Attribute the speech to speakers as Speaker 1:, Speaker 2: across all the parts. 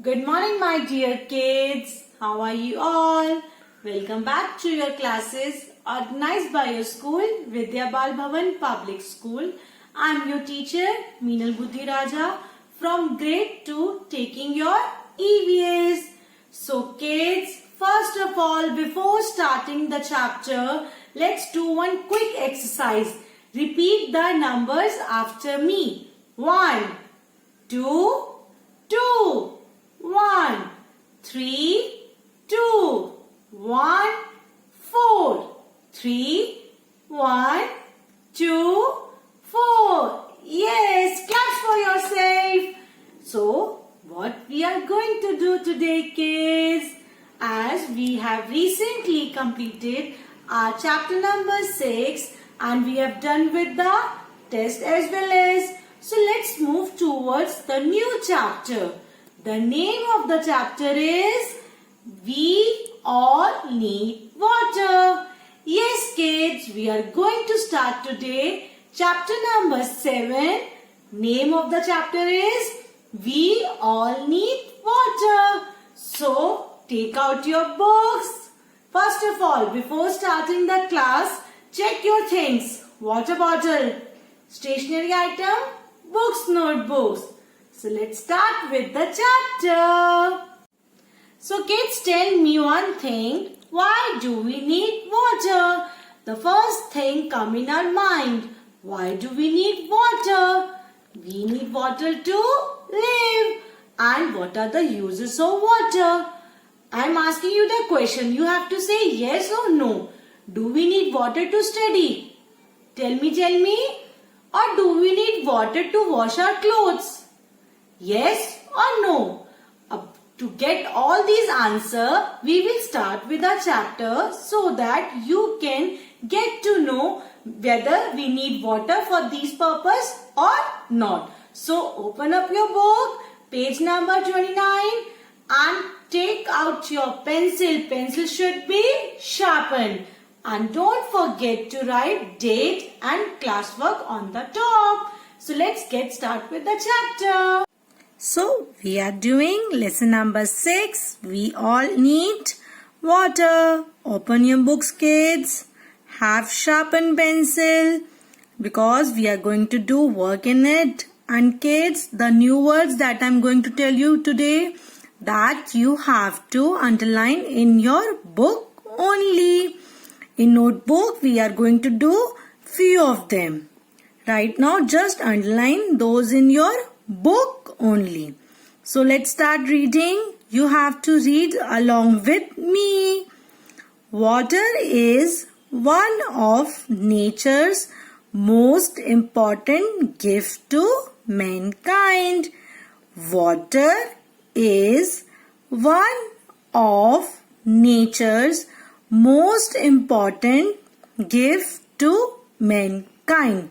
Speaker 1: Good morning, my dear kids. How are you all? Welcome back to your classes organized by your school, Vidya Bal Bhavan Public School. I am your teacher, Meenal Buddhi Raja, from grade 2, taking your EVS. So kids, first of all, before starting the chapter, let's do one quick exercise. Repeat the numbers after me. 1, 2, 2. 1, 3, 2, 1, 4, 3, 1, 2, 4. Yes, clap for yourself. So, what we are going to do today, kids, as we have recently completed our chapter number 6 and we have done with the test as well as. So, let's move towards the new chapter. The name of the chapter is We All Need Water. Yes, kids, we are going to start today chapter number 7. Name of the chapter is We All Need Water. So, take out your books. First of all, before starting the class, check your things. Water bottle, stationery item, books, notebooks. So let's start with the chapter. So kids, tell me one thing. Why do we need water? The first thing come in our mind. Why do we need water? We need water to live. And what are the uses of water? I am asking you the question. You have to say yes or no. Do we need water to study? Tell me. Or do we need water to wash our clothes? Yes or no? To get all these answers, we will start with our chapter so that you can get to know whether we need water for these purpose or not. So, open up your book, page number 29 and take out your pencil. Pencil should be sharpened. And don't forget to write date and classwork on the top. So, let's get started with the chapter. So, we are doing lesson number 6. We all need water. Open your books, kids. Have sharpened pencil because we are going to do work in it. And kids, the new words that I am going to tell you today, that you have to underline in your book only. In notebook, we are going to do few of them. Right now, just underline those in your book only. So let's start reading. You have to read along with me. Water is one of nature's most important gift to mankind. Water is one of nature's most important gift to mankind.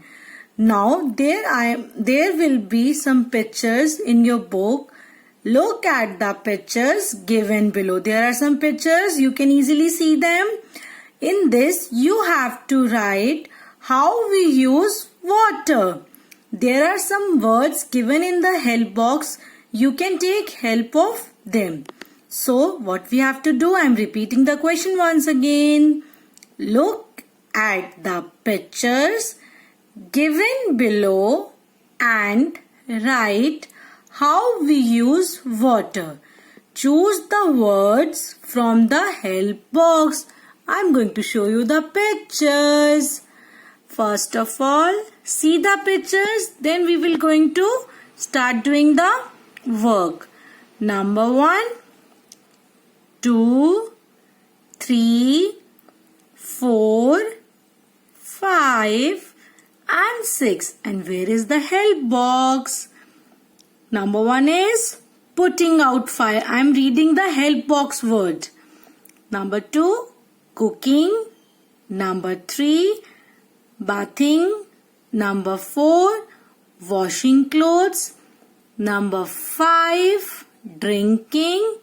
Speaker 1: Now there will be some pictures in your book. Look at the pictures given below. There are some pictures. You can easily see them. In this, you have to write how we use water. There are some words given in the help box. You can take help of them. So, what we have to do, I am repeating the question once again. Look at the pictures given below and write how we use water. Choose the words from the help box. I am going to show you the pictures. First of all, see the pictures. Then we will going to start doing the work. Number 1, 2, 3, 4, 5 and 6. And where is the help box? Number 1 is putting out fire. I am reading the help box word. Number 2, cooking. Number 3, bathing. Number 4, washing clothes. Number 5, drinking.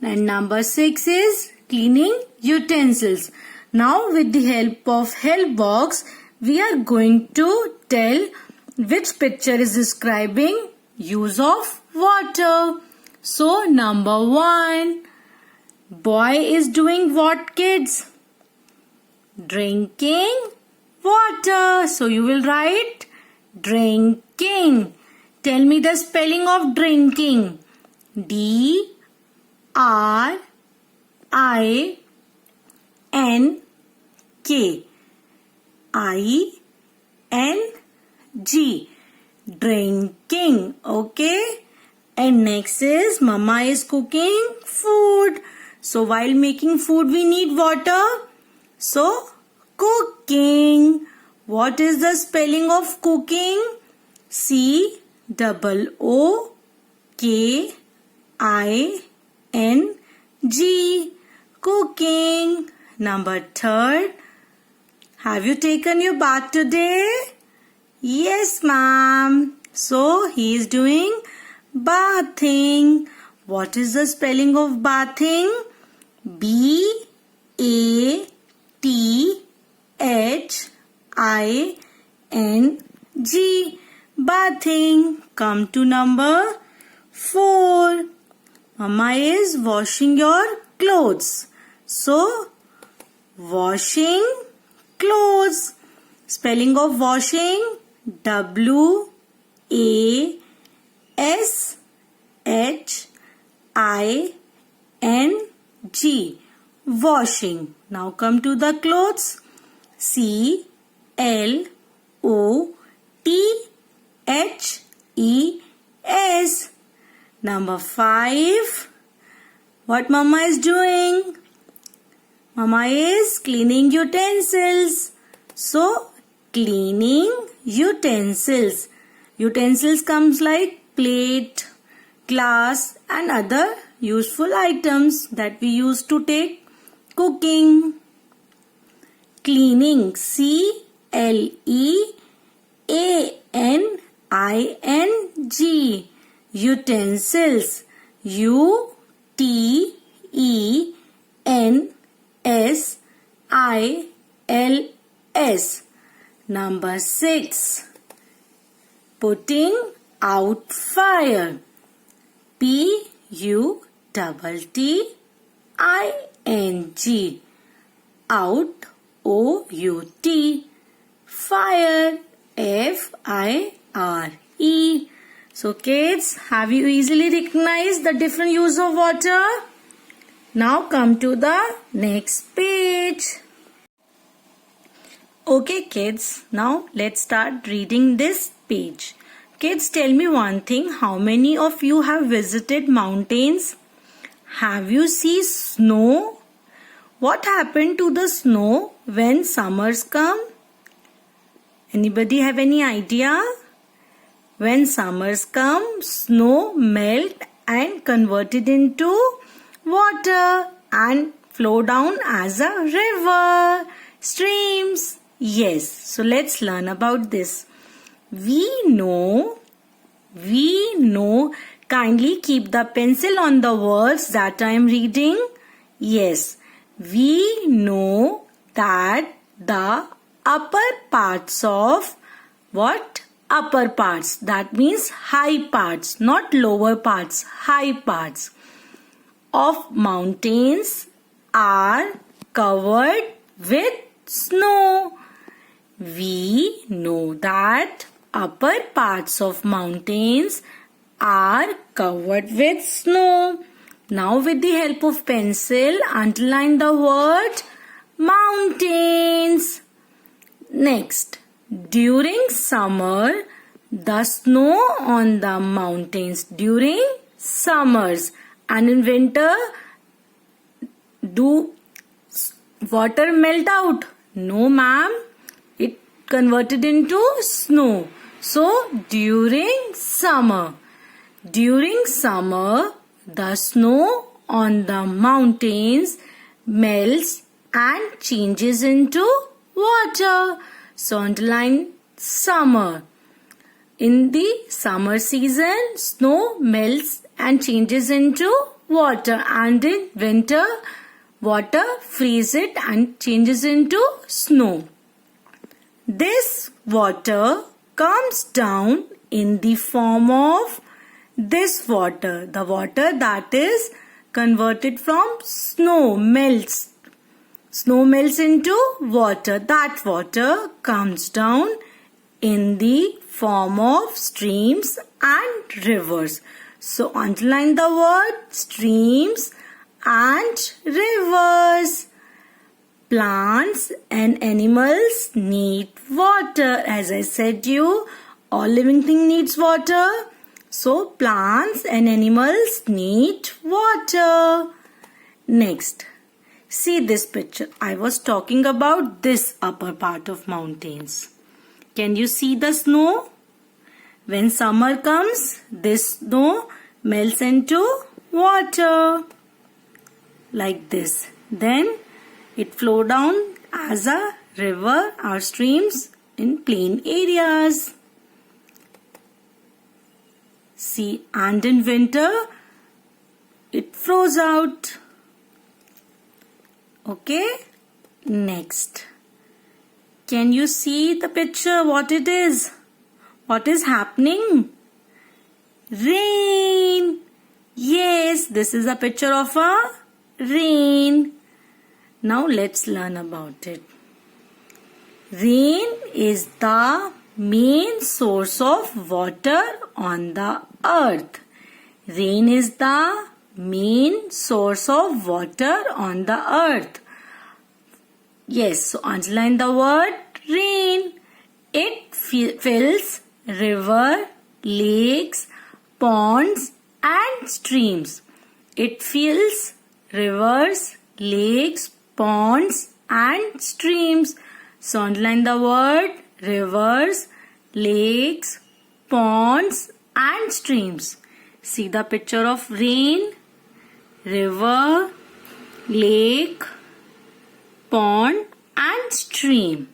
Speaker 1: And number 6 is cleaning utensils. Now with the help of help box, we are going to tell which picture is describing use of water. So number 1, boy is doing what, kids? Drinking water. So you will write drinking. Tell me the spelling of drinking. D-R-I-N-K. I-N-G. Drinking. Okay. And next is Mama is cooking food. So while making food we need water. So cooking. What is the spelling of cooking? C-O-O-K-I-N-G. Cooking. Number 3. Have you taken your bath today? Yes, ma'am. So he is doing bathing. What is the spelling of bathing? B-A-T-H-I-N-G. Bathing. Come to number 4. Mama is washing your clothes. So, washing clothes. Spelling of washing. W-A-S-H-I-N-G. Washing. Now come to the clothes. C-L-O-T-H-E-S. Number 5. What Mama is doing? Mama is cleaning utensils. So, cleaning utensils. Utensils comes like plate, glass and other useful items that we use to take cooking. Cleaning. C-L-E-A-N-I-N-G. Utensils. U-T-E-N-S-I-L-S. Number 6. Putting out fire. P-U-T-T-I-N-G. Out. O-U-T. Fire. F-I-R-E. So kids, have you easily recognized the different use of water? Now come to the next page. Okay kids, now let's start reading this page. Kids, tell me one thing. How many of you have visited mountains? Have you seen snow? What happened to the snow when summers come? Anybody have any idea? When summers come, snow melt and converted into water and flow down as a river, streams. Yes, so let's learn about this. We know. Kindly keep the pencil on the words that I am reading. Yes, we know that the upper parts of what? Upper parts. That means high parts, not lower parts, high parts of mountains are covered with snow. We know that upper parts of mountains are covered with snow. Now with the help of pencil, underline the word mountains. Next, during summer, the snow on the mountains during summers, and in winter, do water melt out? No ma'am, it converted into snow. So during summer, the snow on the mountains melts and changes into water. So underline summer. In the summer season, snow melts and changes into water, and in winter, water freezes and changes into snow. This water comes down in the form of this water, the water that is converted from snow, melts. Snow melts into water. That water comes down in the form of streams and rivers. So underline the word streams and rivers. Plants and animals need water. As I said you, all living thing needs water. So plants and animals need water. Next, see this picture. I was talking about this upper part of mountains. Can you see the snow? When summer comes, this snow melts into water. Like this. Then it flows down as a river or streams in plain areas. See, and in winter, it froze out. Okay, next. Can you see the picture? What it is? What is happening? Rain. Yes, this is a picture of a rain. Now let's learn about it. Rain is the main source of water on the earth. Rain is the main source of water on the earth. Yes, so underline the word rain. It fills river, lakes, ponds and streams. It fills rivers, lakes, ponds and streams. So underline the word rivers, lakes, ponds and streams. See the picture of rain, river, lake, pond and stream.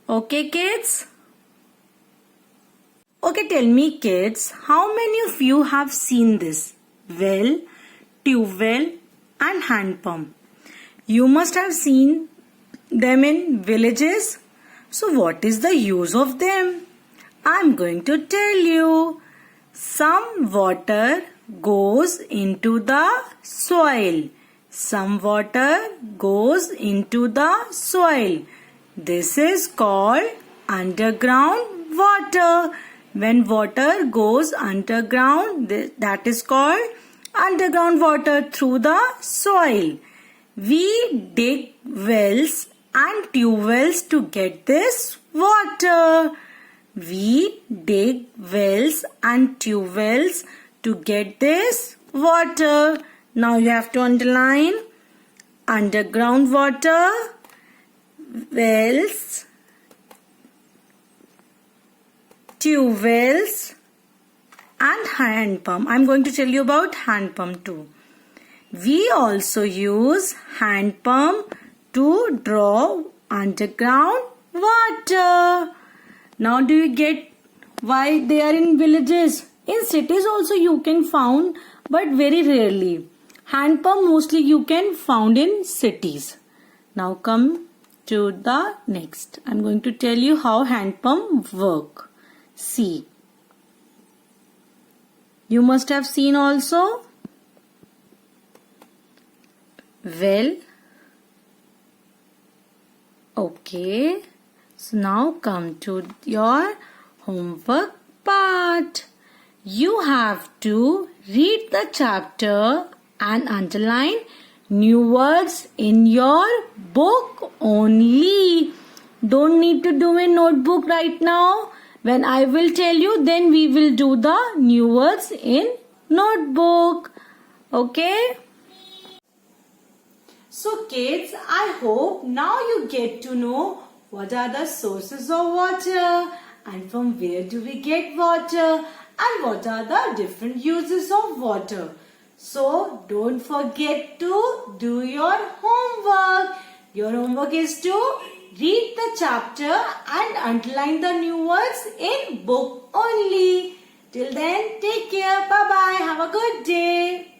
Speaker 1: Okay kids? Okay, tell me kids, how many of you have seen this? Well, tube well and hand pump. You must have seen them in villages. So what is the use of them? I am going to tell you. Some water goes into the soil. Some water goes into the soil. This is called underground water. When water goes underground, that is called underground water through the soil. We dig wells and tube wells to get this water. We dig wells and tube wells to get this water. Now you have to underline underground water, wells, tube wells and hand pump. I am going to tell you about hand pump too. We also use hand pump to draw underground water. Now do you get why they are in villages? In cities also you can find, but very rarely. Hand pump mostly you can find in cities. Now come to the next. I am going to tell you how hand pump work. See. You must have seen also. Well. Okay. So now come to your homework part. You have to read the chapter and underline new words in your book only. Don't need to do in notebook right now. When I will tell you, then we will do the new words in notebook. Okay? So kids, I hope now you get to know what are the sources of water and from where do we get water and what are the different uses of water. So don't forget to do your homework. Your homework is to read the chapter and underline the new words in book only. Till then, take care. Bye-bye. Have a good day.